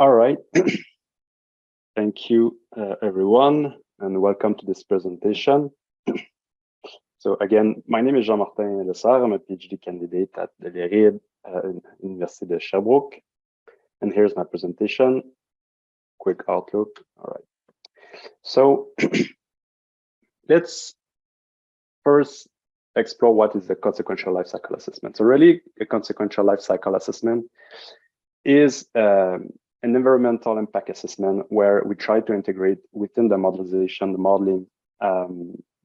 All right. Thank you, everyone, and welcome to this presentation. So again, my name is Jean-Martin Lessard. I'm a PhD candidate at the Lessard University de Sherbrooke. And here's my presentation. Quick outlook. All right. So let's first explore what is the consequential life cycle assessment. So really, a consequential life cycle assessment is an environmental impact assessment where we try to integrate within the modelization, the modeling,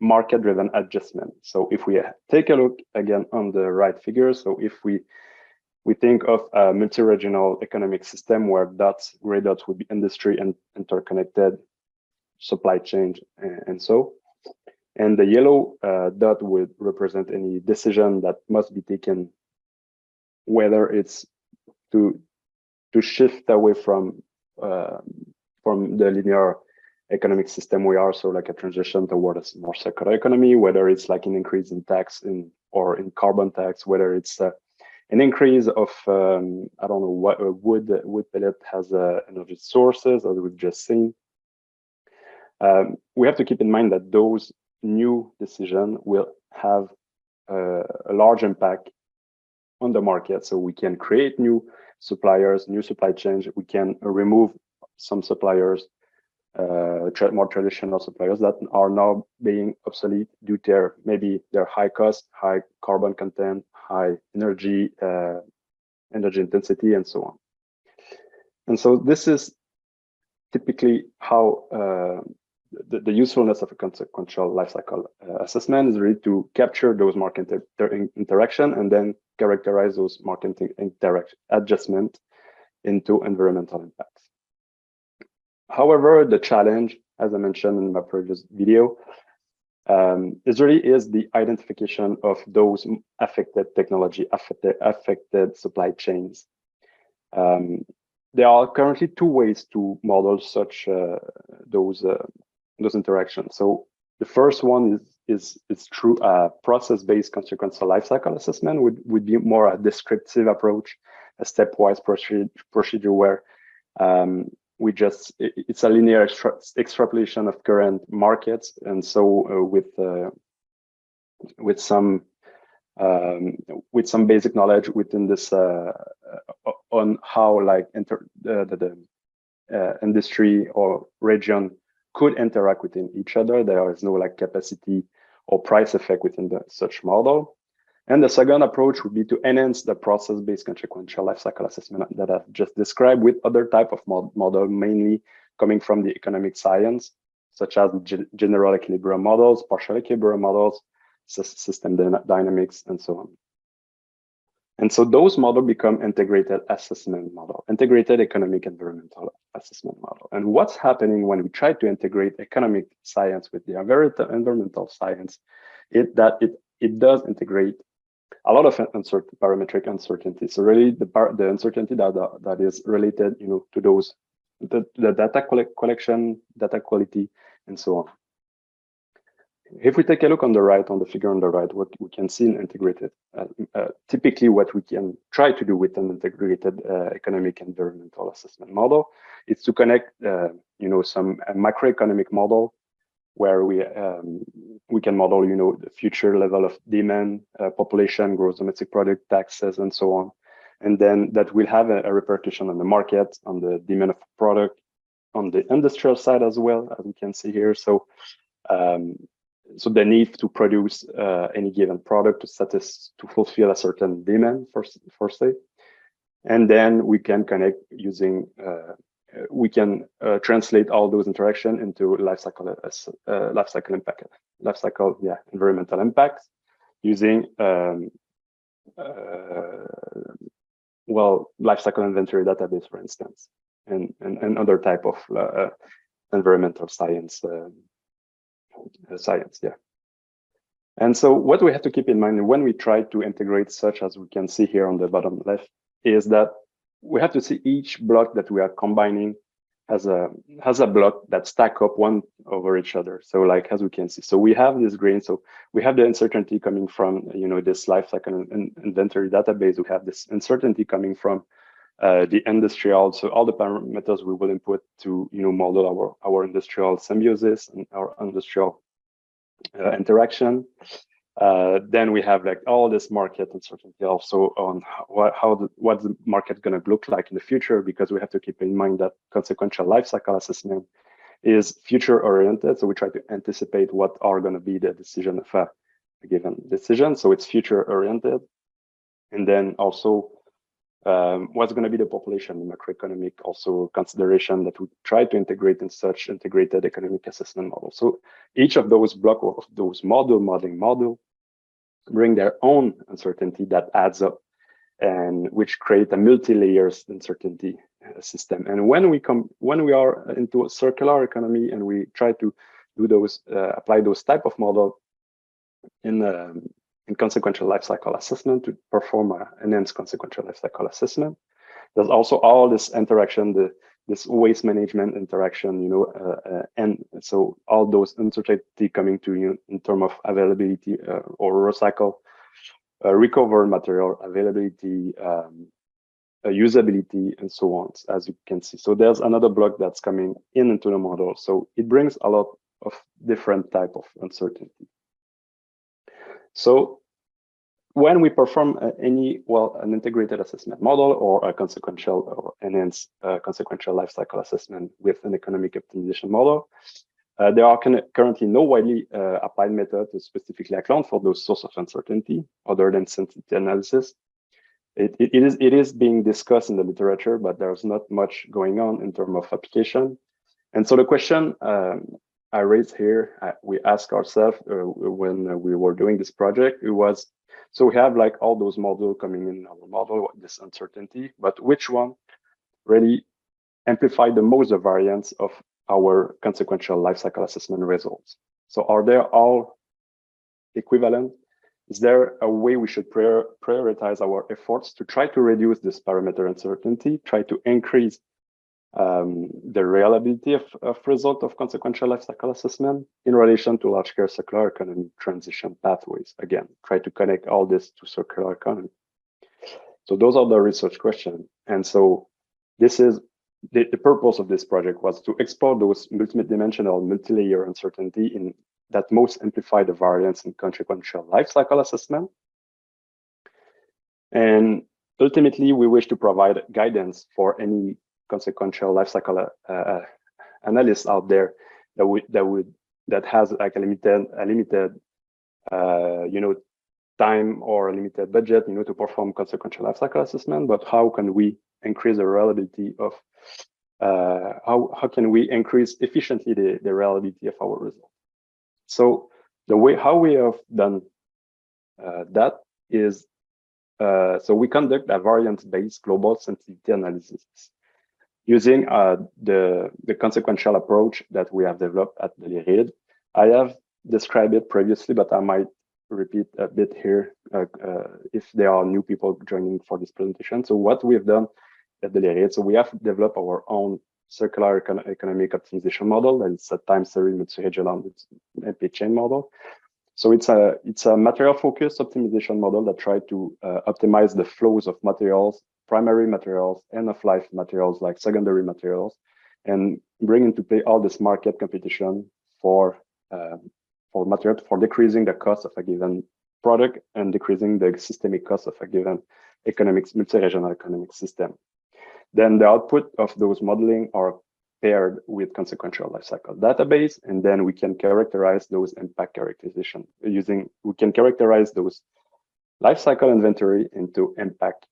market-driven adjustment. So if we take a look again on the right figure, so if we think of a multi-regional economic system where dots, gray dots would be industry and interconnected supply chain and so. And the yellow dot would represent any decision that must be taken, whether it's to shift away from the linear economic system we are, so like a transition towards a more circular economy, whether it's like an increase in tax or in carbon tax, whether it's an increase of I don't know what wood pellet has energy sources, as we've just seen. We have to keep in mind that those new decisions will have a large impact on the market. So we can create new suppliers, new supply chains. We can remove some suppliers, more traditional suppliers that are now being obsolete due to maybe their high cost, high carbon content, high energy intensity, and so on. And so this is typically how the usefulness of a consequential life cycle assessment is really to capture those market interaction and then characterize those market adjustment into environmental impacts. However, the challenge, as I mentioned in my previous video, is the identification of those affected technology, affected supply chains. There are currently two ways to model such those interactions. So the first one is through a process-based consequential life cycle assessment, would be more a descriptive approach, a stepwise procedure where it's a linear extrapolation of current markets, and so with some basic knowledge within this on how like the industry or region could interact within each other. There is no like capacity or price effect within such model. And the second approach would be to enhance the process-based consequential life cycle assessment that I've just described with other type of model, mainly coming from the economic science, such as general equilibrium models, partial equilibrium models, system dynamics, and so on. And so those models become integrated assessment model, integrated economic environmental assessment model. And what's happening when we try to integrate economic science with the environmental science, it does integrate a lot of parametric uncertainty. So really the uncertainty that is related, to those, the data collection, data quality, and so on. If we take a look on the right, on the figure on the right, what we can see in integrated, typically what we can try to do with an integrated economic environmental assessment model is to connect, some macroeconomic model where we can model, the future level of demand, population, gross domestic product, taxes, and so on. And then that will have a repercussion on the market, on the demand of product, on the industrial side as well, as we can see here. So the need to produce any given product to fulfill a certain demand for say, and then we can connect using we can translate all those interactions into environmental impacts using life cycle inventory database, for instance, and other type of environmental science. And so what we have to keep in mind when we try to integrate such as we can see here on the bottom left is that we have to see each block that we are combining has a block that stack up one over each other. So like as we can see, so we have this green, so we have the uncertainty coming from this life cycle inventory database. We have this uncertainty coming from the industrial, so all the parameters we will input to model our industrial symbiosis and our industrial interaction. Then we have like all this market uncertainty also on what's the market going to look like in the future, because we have to keep in mind that consequential life cycle assessment is future oriented. So we try to anticipate what are going to be the decision of a given decision. So it's future oriented. And then also what's going to be the population, the macroeconomic also consideration that we try to integrate in such integrated economic assessment model. So each of those block of those modeling model bring their own uncertainty that adds up, and which create a multi-layer uncertainty system. And when we are into a circular economy and we try to do those apply those type of model in consequential life cycle assessment to perform an enhanced consequential life cycle assessment, there's also all this interaction, this waste management interaction, and so all those uncertainty coming to you in terms of availability or recycle, recovered material availability, usability, and so on, as you can see. So there's another block that's coming into the model. So it brings a lot of different type of uncertainty. So when we perform an integrated assessment model or a consequential or enhanced consequential life cycle assessment with an economic optimization model, there are currently no widely applied method to specifically account for those sources of uncertainty other than sensitivity analysis. It is being discussed in the literature, but there's not much going on in terms of application. And so the question I raised here, we asked ourselves when we were doing this project, it was, so we have like all those models coming in our model, this uncertainty, but which one really amplify the most the variance of our consequential life cycle assessment results? So are they all equivalent? Is there a way we should prioritize our efforts to try to reduce this parameter uncertainty, try to increase the reliability of result of consequential life cycle assessment in relation to large-scale circular economy transition pathways? Again, try to connect all this to circular economy. So those are the research questions. And so this is the purpose of this project was to explore those multidimensional, multi-layer uncertainty that most amplify the variance in consequential life cycle assessment. And ultimately, we wish to provide guidance for any consequential life cycle analyst out there that has like a limited time or a limited budget to perform consequential life cycle assessment. But how can we increase the reliability of how can we increase efficiently the reliability of our result? So how we have done that is so we conduct a variance-based global sensitivity analysis using the consequential approach that we have developed at the Lessard. I have described it previously, but I might repeat a bit here if there are new people joining for this presentation. So what we have done at the Lessard, so we have developed our own circular economic optimization model, and it's a time series multi-regional MP chain model. So it's a material-focused optimization model that tries to optimize the flows of materials, primary materials, end-of-life materials like secondary materials, and bring into play all this market competition for material, for decreasing the cost of a given product and decreasing the systemic cost of a given multi-regional economic system. Then the output of those modeling are paired with consequential life cycle database, and then we can characterize those impact characterization we can characterize those life cycle inventory into impact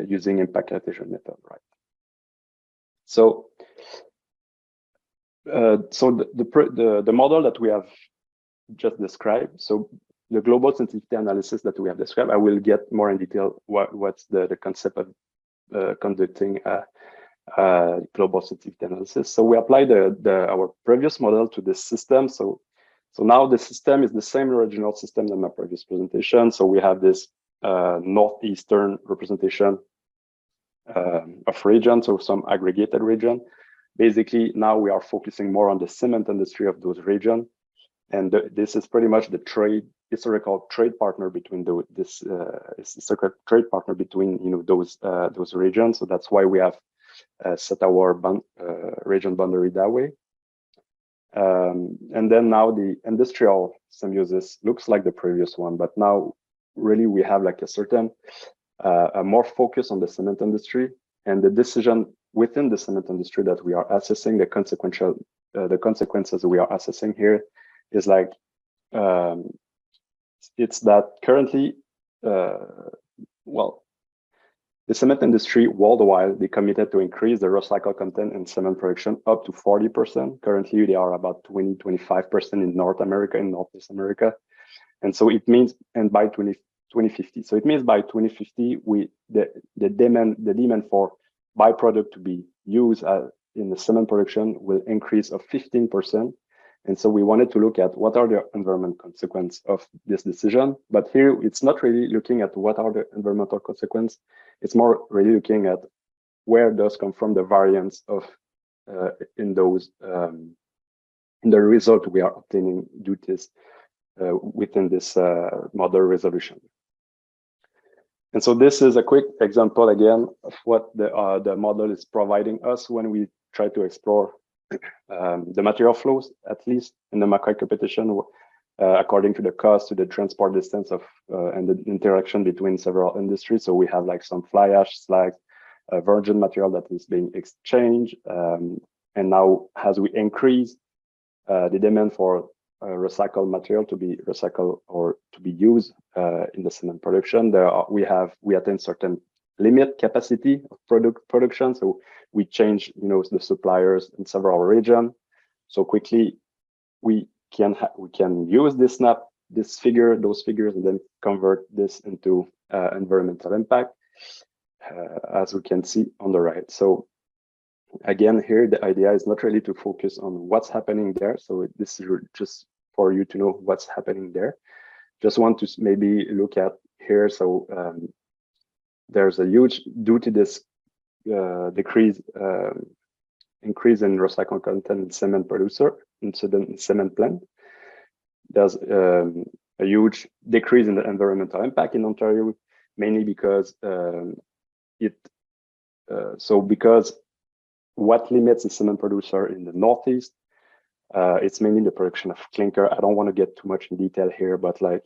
using impact characterization method, right? So the model that we have just described, so the global sensitivity analysis that we have described, I will get more in detail what's the concept of conducting a global sensitivity analysis. So we applied our previous model to this system. So now the system is the same original system than my previous presentation. So we have this northeastern representation of region, so some aggregated region. Basically, now we are focusing more on the cement industry of those regions. And this is pretty much the trade historical trade partner between this historical trade partner between those regions. So that's why we have set our region boundary that way. And then now the industrial symbiosis looks like the previous one, but now really we have like a certain a more focus on the cement industry, and the decision within the cement industry that we are assessing, the consequences we are assessing here is like it's that currently the cement industry worldwide, they committed to increase the recycled content in cement production up to 40%. Currently, they are about 20-25% in North America and Northeast America. And so it means, and by 2050. So it means by 2050, the demand for byproduct to be used in the cement production will increase of 15%. And so we wanted to look at what are the environmental consequences of this decision. But here, it's not really looking at what are the environmental consequences. It's more really looking at where does come from the variance of in the result we are obtaining due to this within this model resolution. And so this is a quick example again of what the model is providing us when we try to explore the material flows, at least in the macro competition, according to the cost, to the transport distance of and the interaction between several industries. So we have like some fly ash, slag, virgin material that is being exchanged. And now as we increase the demand for recycled material to be recycled or to be used in the cement production, we attain certain limit capacity of production. So we change, the suppliers in several regions. So quickly we can use those figures, and then convert this into environmental impact, as we can see on the right. So again, here the idea is not really to focus on what's happening there. So this is just for you to know what's happening there. Just want to maybe look at here. So there's a huge, due to this increase in recycled content in cement producer, in cement plant. There's a huge decrease in the environmental impact in Ontario, mainly because because what limits the cement producer in the Northeast, it's mainly the production of clinker. I don't want to get too much in detail here, but like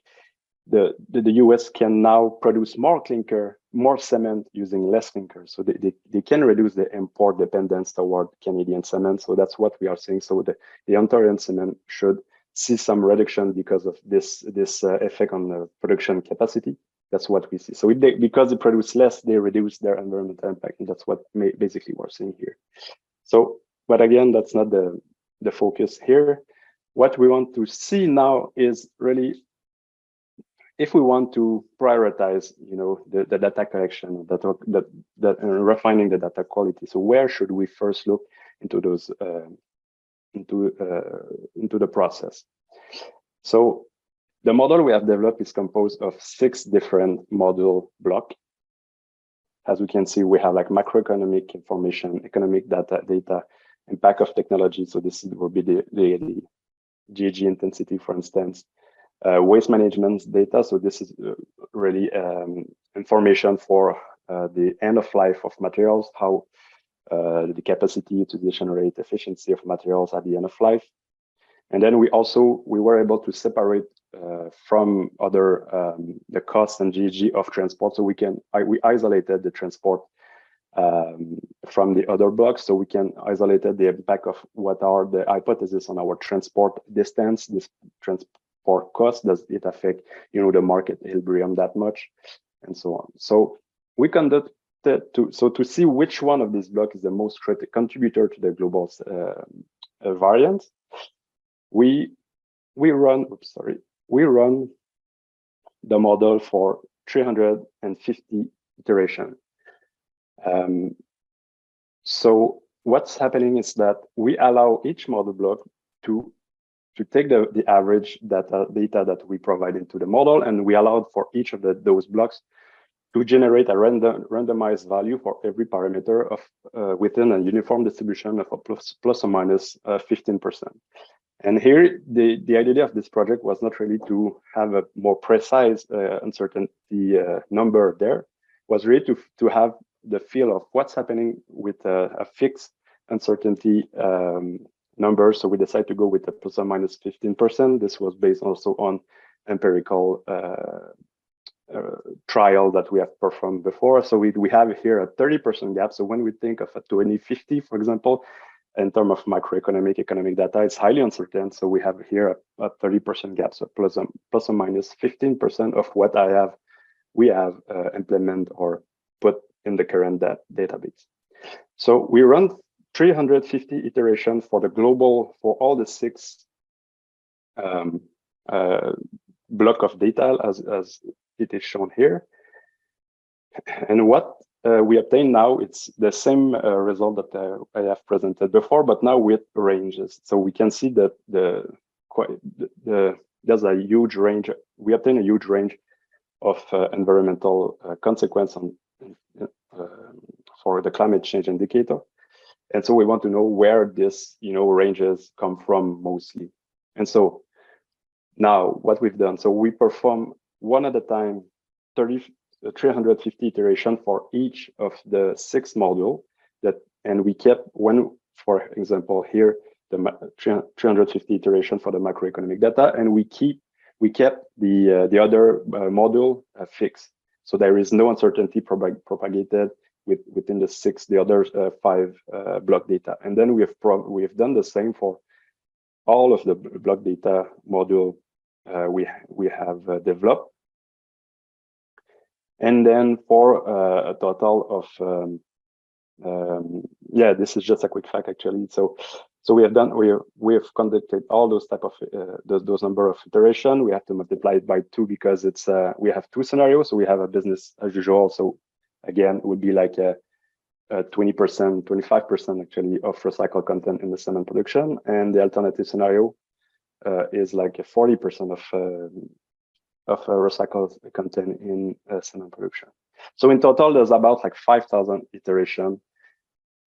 the US can now produce more clinker, more cement using less clinker. So they can reduce the import dependence toward Canadian cement. So that's what we are seeing. So the Ontarian cement should see some reduction because of this effect on the production capacity. That's what we see. So because they produce less, they reduce their environmental impact. And that's what basically we're seeing here. So, but again, that's not the focus here. What we want to see now is really, if we want to prioritize, the data collection, that refining the data quality. So where should we first look into those into the process? So the model we have developed is composed of 6 different module blocks. As we can see, we have like macroeconomic information, economic data, impact of technology. So this will be the GHG intensity, for instance. Waste management data. So this is really information for the end of life of materials, how the capacity, utilization rate, efficiency of materials at the end of life. And then we were able to separate from other the cost and GHG of transport. So we isolated the transport from the other blocks, so we can isolate the impact of what are the hypotheses on our transport distance, this transport cost. Does it affect the market equilibrium that much, and so on. So we conducted to see which one of these blocks is the most critical contributor to the global variance. We run the model for 350 iterations. So what's happening is that we allow each model block to take the average data that we provide into the model, and we allowed for each of those blocks to generate a randomized value for every parameter of within a uniform distribution of a plus or minus 15%. And here, the idea of this project was not really to have a more precise uncertainty number there, was really to have the feel of what's happening with a fixed uncertainty number. So we decided to go with a plus or minus 15%. This was based also on empirical trial that we have performed before. So we have here a 30% gap. So when we think of a 2050, for example, in terms of macroeconomic economic data, it's highly uncertain. So we have here a 30% gap, so plus or minus 15% of what we have implemented or put in the current database. So we run 350 iterations for the global, for all the 6 block of data as it is shown here. And what we obtain now, it's the same result that I have presented before, but now with ranges. So we can see that there's a huge range. We obtain a huge range of environmental consequence for the climate change indicator. And so we want to know where this, ranges come from mostly. And so now what we've done, so we perform one at a time 350 iterations for each of the 6 modules and we kept one, for example, here, the 350 iterations for the macroeconomic data, and we kept the other module fixed. So there is no uncertainty propagated within the other 5 block data. And then we have done the same for all of the block data module we have developed. And then for a total of this is just a quick fact actually. So we have conducted all those type of those number of iteration. We have to multiply it by 2 because it's we have 2 scenarios. So we have a business as usual. So again, it would be like a 20%, 25% actually of recycled content in the cement production, and the alternative scenario is like a 40% of recycled content in cement production. So in total, there's about like 5,000 iterations.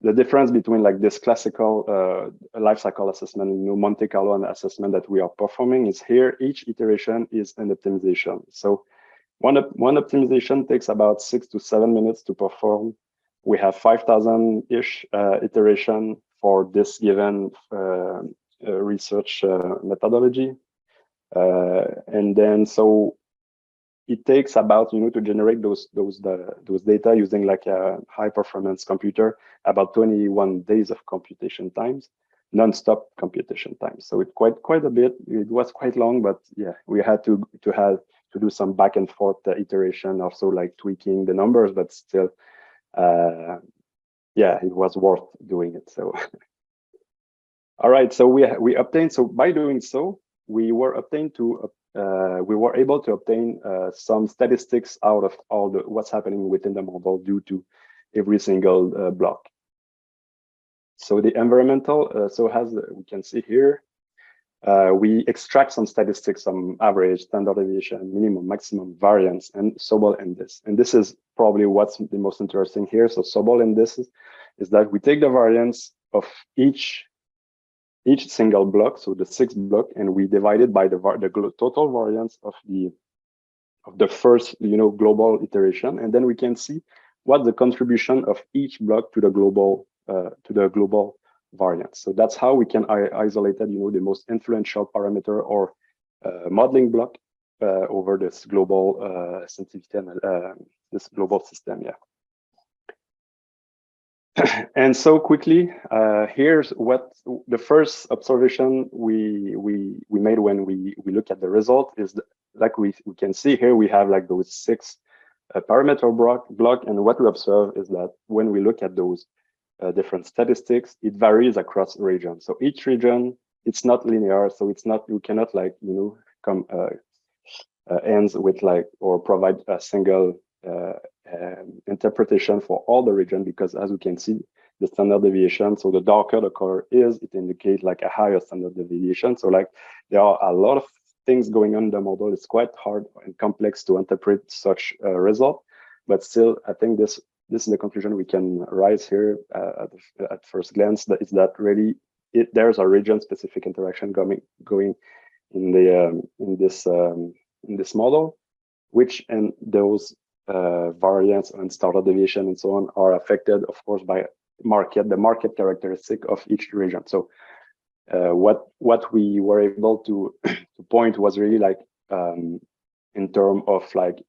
The difference between like this classical life cycle assessment, Monte Carlo assessment that we are performing is here, each iteration is an optimization. So one optimization takes about 6 to 7 minutes to perform. We have 5,000-ish iteration for this given research methodology. And then so it takes about, to generate those data using like a high performance computer, about 21 days of computation times, non-stop computation time. So it's quite a bit. It was quite long, but yeah, we had to do some back and forth iteration, also like tweaking the numbers, but still, yeah, it was worth doing it. So, all right. So we obtained. So by doing so, we were able to obtain some statistics out of all what's happening within the model due to every single block. So the environmental, so as we can see here, we extract some statistics, some average, standard deviation, minimum, maximum, variance, and Sobol index. And this is probably what's the most interesting here. So Sobol index is that we take the variance of each single block, so the 6th block, and we divide it by the total variance of the first, global iteration, and then we can see what the contribution of each block to the global variance. So that's how we can isolate the most influential parameter or modeling block over this global sensitivity and this global system. Yeah. And so quickly, here's what the first observation we made when we look at the result is like we can see here, we have like those 6 parameter block, and what we observe is that when we look at those different statistics, it varies across regions. So each region, it's not linear, so it's not, you cannot like come ends with like or provide a single interpretation for all the region, because as we can see, the standard deviation, so the darker the color is, it indicates like a higher standard deviation. So like there are a lot of things going on in the model. It's quite hard and complex to interpret such a result, but still I think this is the conclusion we can rise here at first glance, that is that really there's a region-specific interaction going in the in this model, which and those variance and standard deviation and so on are affected, of course, by the market characteristic of each region. So what we were able to point was really like in terms of like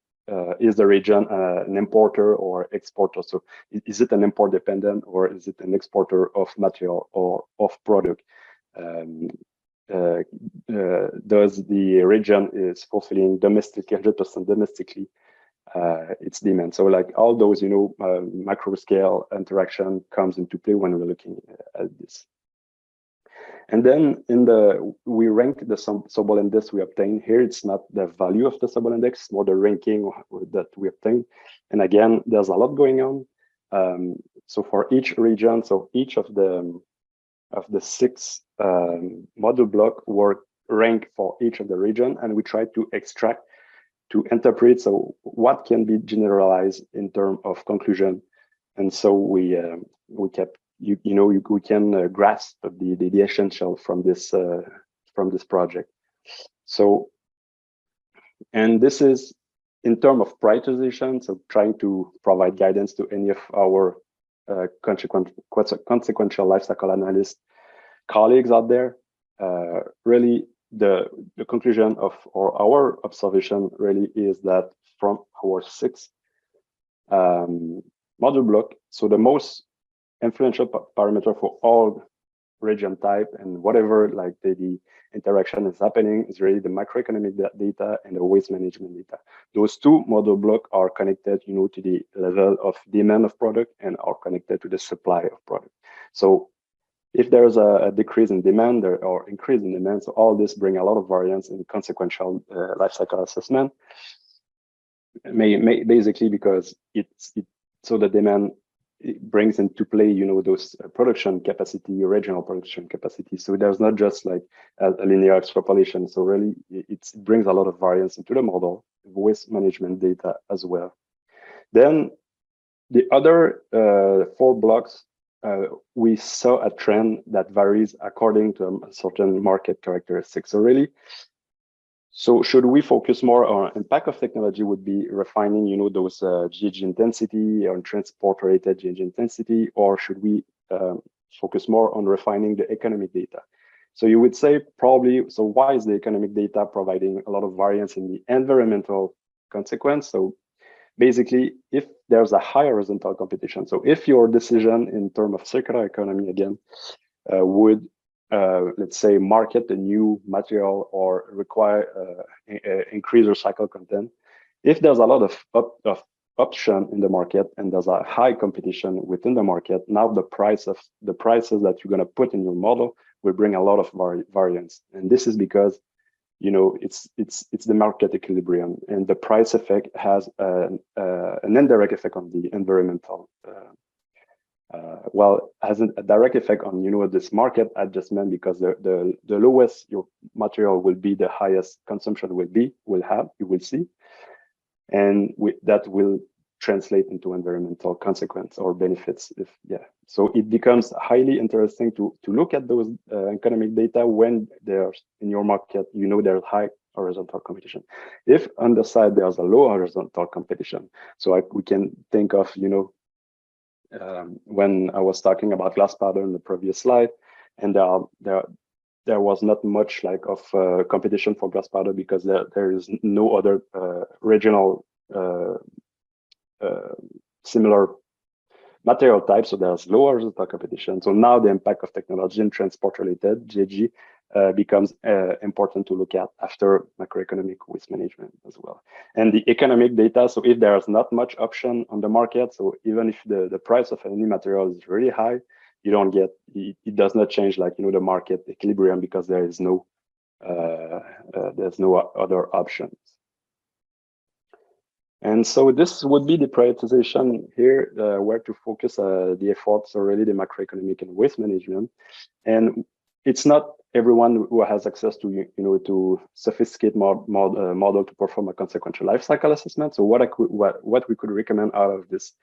is the region an importer or exporter? So is it an import dependent or is it an exporter of material or of product? Does the region is fulfilling domestically 100% domestically its demand? So like all those, you know, macro scale interaction comes into play when we're looking at this. And then we rank the Sobol index we obtain. Here, it's not the value of the Sobol index, more the ranking that we obtain. And again, there's a lot going on. So for each region, so each of the 6 module block were ranked for each of the region, and we try to extract, to interpret, so what can be generalized in terms of conclusion. And so we kept, we can grasp the essential from this project. So, and this is in terms of prioritization, so trying to provide guidance to any of our consequential life cycle analyst colleagues out there. Really, the conclusion of our observation really is that from our 6 module block, so the most influential parameter for all region type and whatever like the interaction is happening is really the macroeconomic data and the waste management data. Those 2 model blocks are connected, you know, to the level of demand of product and are connected to the supply of product. So if there's a decrease in demand or increase in demand, so all this bring a lot of variance in consequential life cycle assessment. Basically because so the demand, it brings into play, you know, those production capacity, regional production capacity. So there's not just like a linear extrapolation. So really, it brings a lot of variance into the model, waste management data as well. Then the other 4 blocks, we saw a trend that varies according to a certain market characteristics. So really, so should we focus more on impact of technology would be refining, you know, those GHG intensity or transport-related GHG intensity, or should we focus more on refining the economic data? So you would say probably, so why is the economic data providing a lot of variance in the environmental consequence? So basically, if there's a high horizontal competition, so if your decision in terms of circular economy again would let's say market a new material or require increase recycled content, if there's a lot of option in the market and there's a high competition within the market, now the prices that you're going to put in your model will bring a lot of variance. And this is because, you know, it's the market equilibrium, and the price effect has an indirect effect on the environmental has a direct effect on, you know, this market adjustment, because the lowest your material will be, the highest consumption you will see, and that will translate into environmental consequence or benefits. So it becomes highly interesting to look at those economic data when there's in your market, you know, there's high horizontal competition. If on the side there's a low horizontal competition, so we can think of, you know, when I was talking about glass powder in the previous slide, and there was not much like of competition for glass powder because there is no other regional similar material type, so there's low horizontal competition. So now the impact of technology and transport related GHG becomes important to look at after macroeconomic waste management as well. And the economic data, so if there's not much option on the market, so even if the price of any material is really high, you don't get, it does not change, like, you know, the market equilibrium, because there is no there's no other options. And so this would be the prioritization here, where to focus the efforts, or really the macroeconomic and waste management. And it's not everyone who has access to, you know, to sophisticated model to perform a consequential life cycle assessment. So what we could recommend out of this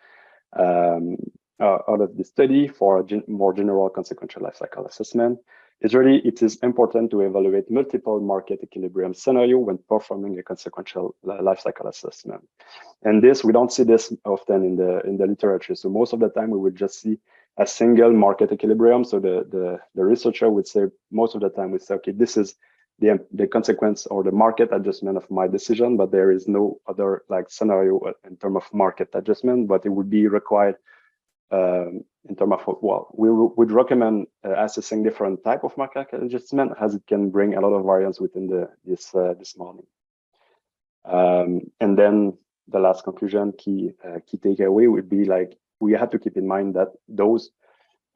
out of the study for a more general consequential life cycle assessment is really it is important to evaluate multiple market equilibrium scenario when performing a consequential life cycle assessment. And this, we don't see this often in the literature. So most of the time we would just see a single market equilibrium. So the researcher would say, most of the time we say, okay, this is the consequence or the market adjustment of my decision, but there is no other like scenario in terms of market adjustment, but it would be required in terms of, well, we would recommend assessing different type of market adjustment as it can bring a lot of variance within this modeling. And then the last conclusion, key takeaway would be like, we have to keep in mind that those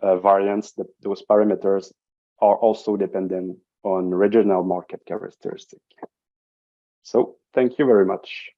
variance, those parameters are also dependent on regional market characteristics. So thank you very much.